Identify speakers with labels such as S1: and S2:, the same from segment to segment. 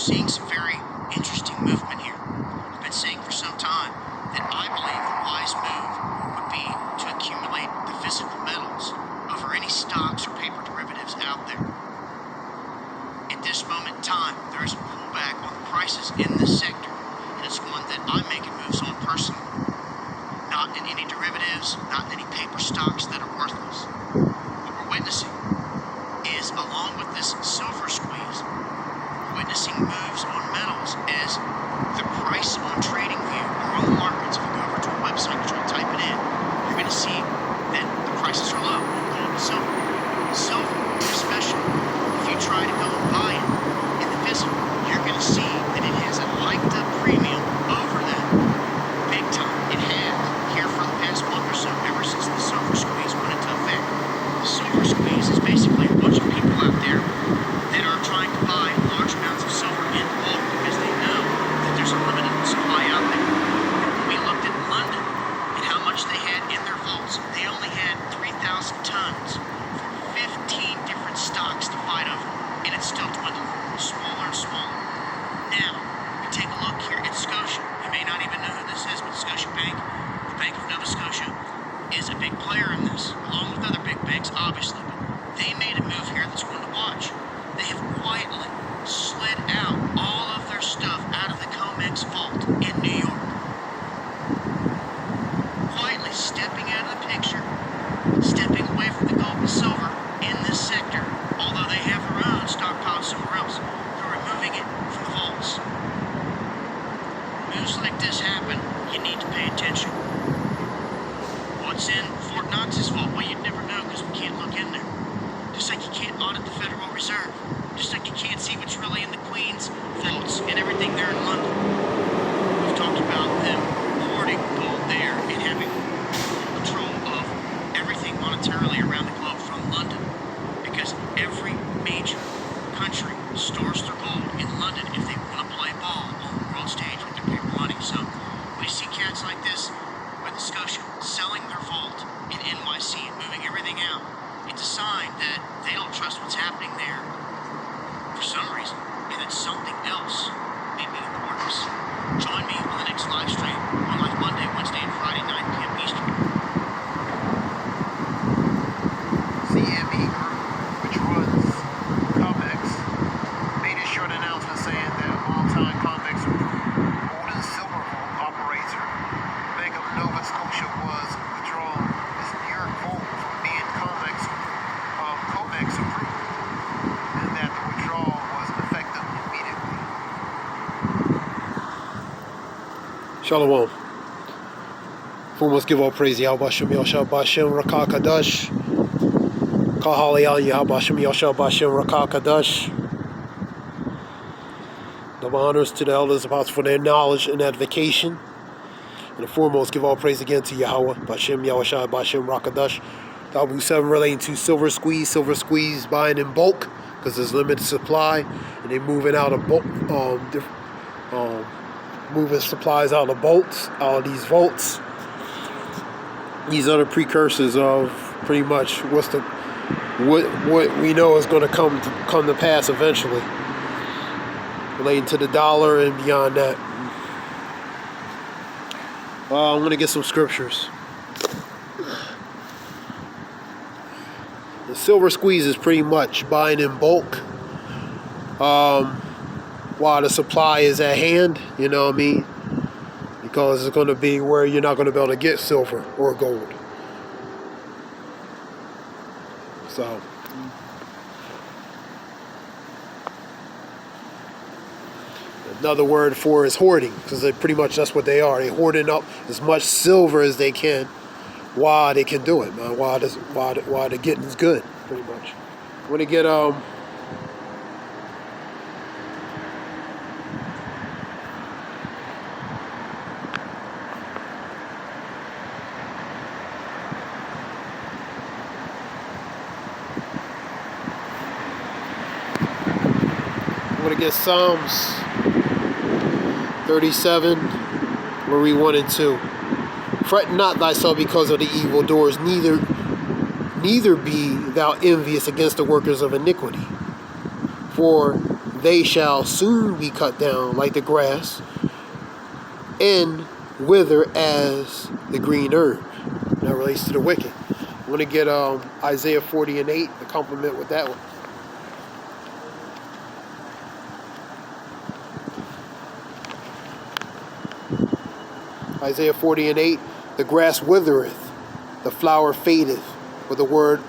S1: seeing some very interesting movement here. I've been saying for some time that I believe the wise move would be to accumulate the physical metals over any stocks or paper derivatives out there. At this moment in time, there is a pullback on the prices in this sector, and it's one that I'm making moves on personally. Not in any derivatives, not in any paper stocks that are worthless. What we're witnessing is, along with this silver squeeze, we're witnessing moves on metals as the price on TradingView or on the markets, if you go over to a website and try to type it in, you're going to see that the prices are low on gold and silver. Silver, especially, if you try to go and buy it in the physical, you're going to see that it has a hiked up premium over that big time. It has here for the past month or so, ever since the silver squeeze went into effect. The silver squeeze is basically a bunch of people out there that are trying to buy large amounts of silver in bulk because they know that there's a limited supply out there. When we looked at London and how much they had in their vaults, they only had 3,000 tons for 15 different stocks to fight over, and it's still dwindling, smaller and smaller. Now, we take a look here at Scotia. You may not even know who this is, but Scotia Bank, the Bank of Nova Scotia, is a big player in this, along with other big banks, obviously. But they made a move here that's one to watch. They have quietly slid out all of their stuff out of the COMEX vault in New York. Quietly stepping out of the picture, stepping away from the gold and silver in this sector, although they have their own stockpiled somewhere else. They're removing it from the vaults. Moves like this happen, you need to pay attention. What's in Fort Knox's vault? Well, you'd never know because we can't look in there. Just like you can't audit the Federal Reserve. Just like you can't see what's really in the Queen's vaults and everything there in London. We've talked about them hoarding gold there and having control of everything monetarily around the globe from London. Because every major country stores their gold in London if they want to play ball on the world stage with their paper money. So when you see cats like this with Scotia selling their vault in NYC and moving everything out, it's a sign that they don't trust what's happening there for some reason, and it's something else maybe in the works. Join me on the next live stream on like Monday, Wednesday, and Friday, 9 p.m. Eastern.
S2: CME Group, which runs COMEX, made a short announcement saying that longtime COMEX gold and silver vault operator Bank of Nova Scotia was withdrawing its New York vault from being COMEX approved, and that the withdrawal was effective immediately.
S3: Shalom. Foremost, give all praise Yahweh Shem Yahshua Bashem Rakah Kadash. Kahali Al Yahweh Shem Yahshua Bashem Rakah Kadash. Double honors to the elders apostles for their knowledge and edification. And foremost, give all praise again to Yahweh Bashem Yahweh Bashem Rakadash. DAHBOO77 relating to silver squeeze buying in bulk because there's limited supply, and they're moving out of bulk, moving supplies out of these vaults. These are the precursors of pretty much what we know is going to come to pass eventually, relating to the dollar and beyond that. I'm going to get some scriptures. The silver squeeze is pretty much buying in bulk while the supply is at hand, you know what I mean? Because it's going to be where you're not going to be able to get silver or gold. So another word for is hoarding, because pretty much that's what they are. They're hoarding up as much silver as they can while they can do it, man. While the getting's good, pretty much. When they get Psalms 37, where we 1 and 2. Fret not thyself because of the evil doers, neither be thou envious against the workers of iniquity. For they shall soon be cut down like the grass, and wither as the green herb. That relates to the wicked. I want to get Isaiah 40:8 to complement with that one. Isaiah 40:8, the grass withereth, the flower fadeth, but the word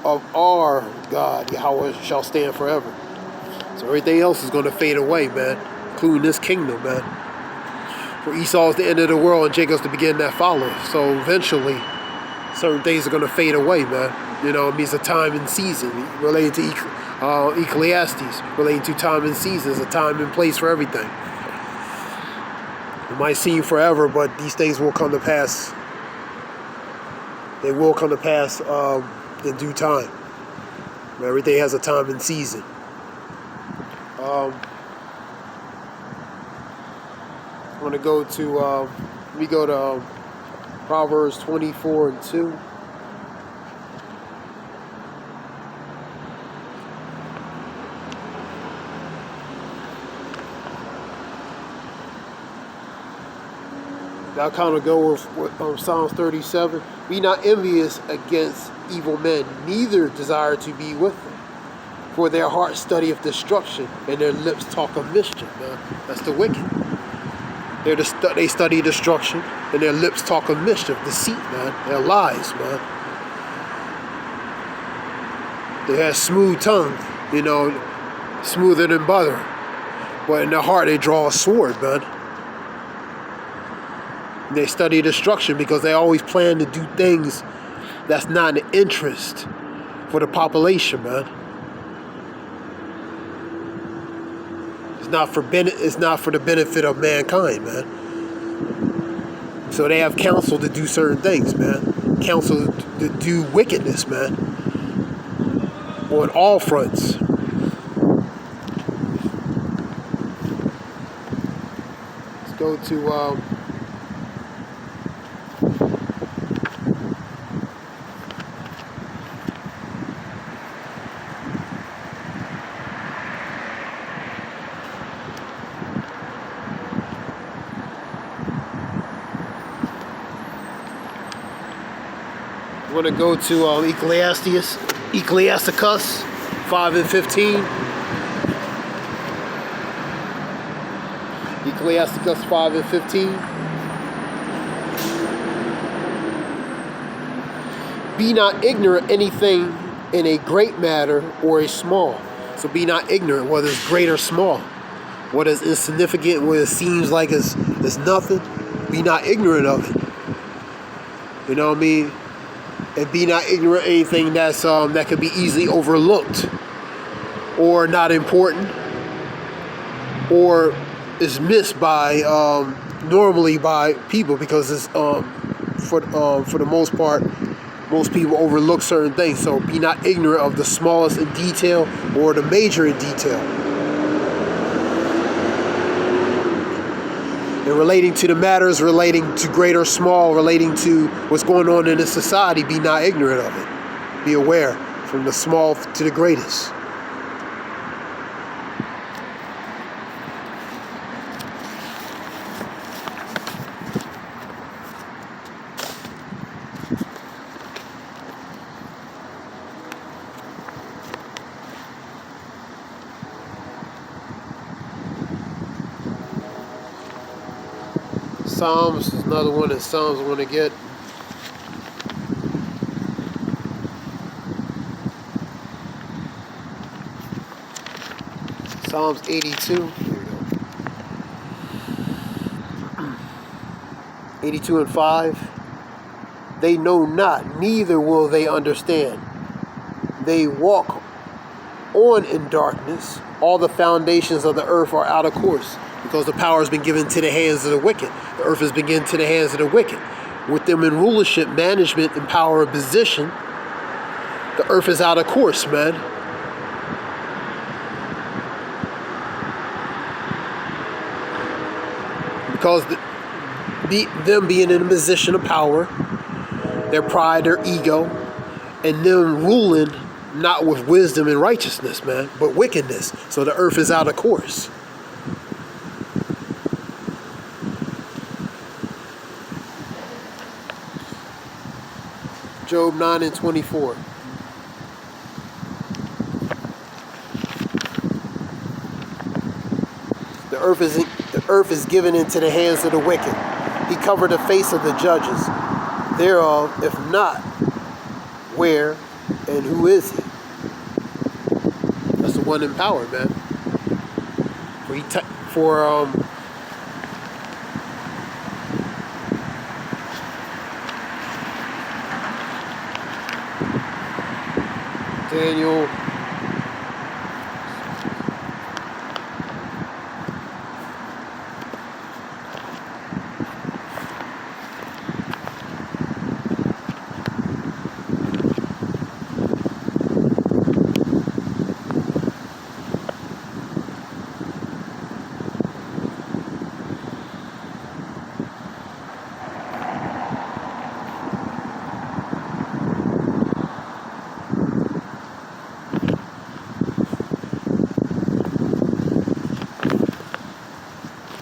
S3: of our God, Yahweh, shall stand forever. So everything else is going to fade away, man, including this kingdom, man. For Esau is the end of the world and Jacob's the beginning that follows. So eventually, certain things are going to fade away, man. You know, it means a time and season related to Ecclesiastes, relating to time and seasons, a time and place for everything. It might seem forever, but these things will come to pass. They will come to pass in due time. Everything has a time and season. I want to go to, we go to Proverbs 24:2. I'll kind of go with Psalms 37. Be not envious against evil men, neither desire to be with them. For their heart studieth destruction, and their lips talk of mischief. Man, that's the wicked. They study destruction, and their lips talk of mischief, deceit, man. They're lies, man. They have smooth tongue, you know, smoother than butter. But in their heart, they draw a sword, man. They study destruction because they always plan to do things that's not in the interest for the population, man. It's not for the benefit of mankind, man. So they have counsel to do certain things, man. Counsel to do wickedness, man. On all fronts. Let's go to we're going to go to Ecclesiasticus 5:15. Ecclesiasticus 5:15. Be not ignorant anything in a great matter or a small. So be not ignorant whether it's great or small. What is insignificant, what it seems like it's nothing. Be not ignorant of it. You know what I mean? And be not ignorant of anything that's that could be easily overlooked or not important or is missed by normally by people because it's for the most part most people overlook certain things. So be not ignorant of the smallest in detail or the major in detail. And relating to the matters, relating to great or small, relating to what's going on in the society, be not ignorant of it. Be aware from the small to the greatest. Psalms is another one that Psalms I want to get. Psalms 82. Here we go. 82 and 5. They know not, neither will they understand. They walk on in darkness. All the foundations of the earth are out of course. Because the power has been given to the hands of the wicked. The earth has been given to the hands of the wicked. With them in rulership, management, and power of position, the earth is out of course, man. Because them being in a position of power, their pride, their ego, and them ruling not with wisdom and righteousness, man, but wickedness. So the earth is out of course. Job 9:24. The earth is given into the hands of the wicked. He covered the face of the judges thereof. If not, where and who is he? That's the one in power, man. Daniel.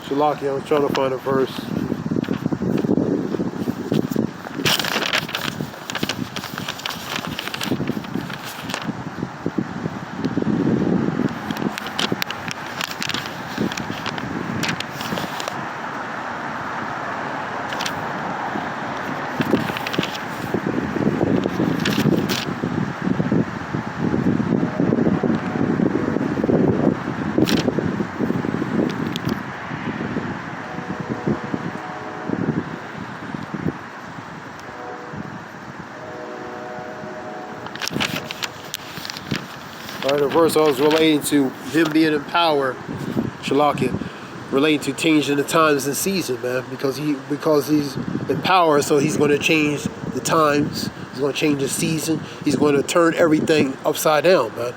S3: Shalaki, I was trying to find a verse. The verse I was relating to him being in power, Shalakia, relating to changing the times and season, man, because he's in power, so he's going to change the times, he's going to change the season, he's going to turn everything upside down, man.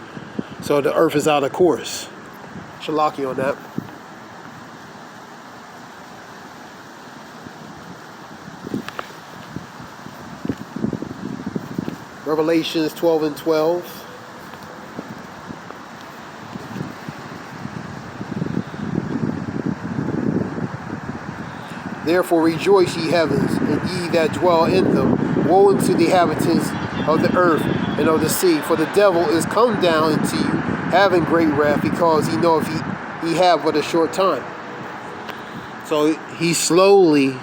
S3: So the earth is out of course. Shalakia on that. Revelations 12:12. Therefore rejoice, ye heavens, and ye that dwell in them. Woe unto the inhabitants of the earth and of the sea, for the devil is come down into you, having great wrath, because he knoweth he have but a short time. So he's slowly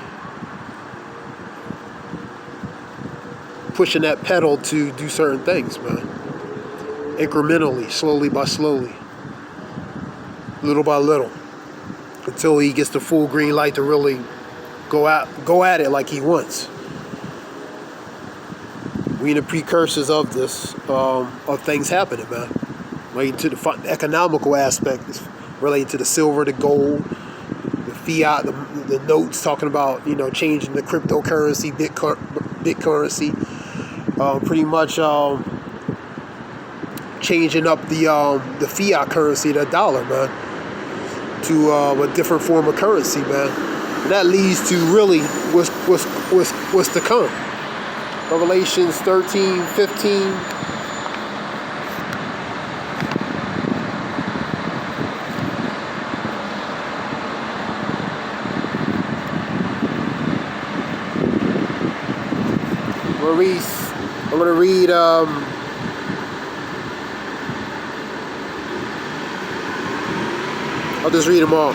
S3: pushing that pedal to do certain things, man. Incrementally, slowly by slowly, little by little, until he gets the full green light to really go at it like he wants. We in the precursors of this, of things happening, man. Relating to the economical aspect, relating to the silver, the gold, the fiat, the notes, talking about, changing the cryptocurrency, bit currency, pretty much changing up the fiat currency, the dollar, man, to a different form of currency, man. And that leads to really what's to come. Revelations 13:15. I'm going to read I'll just read them all.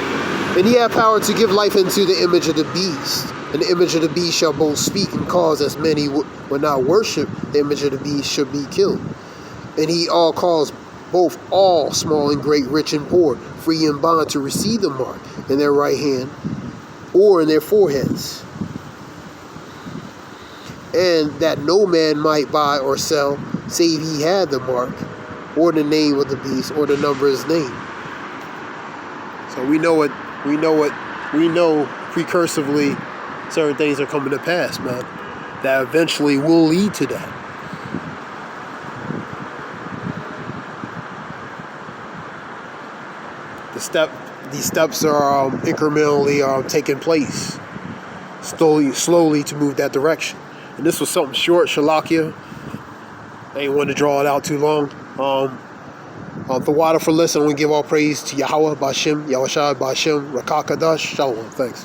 S3: And he had power to give life unto the image of the beast. And the image of the beast shall both speak and cause as many would not worship the image of the beast should be killed. And he all caused both all, small and great, rich and poor, free and bond, to receive the mark in their right hand or in their foreheads. And that no man might buy or sell, save he had the mark, or the name of the beast, or the number of his name. So we know precursively certain things are coming to pass, man, that eventually will lead to that. These steps are incrementally taking place, slowly to move that direction. And this was something short, Shalakia. I I ain't want to draw it out too long. The water for listening, we give all praise to Yahweh, Bashem, Yahushua, Bashem, Rakakadash. Shalom. Thanks.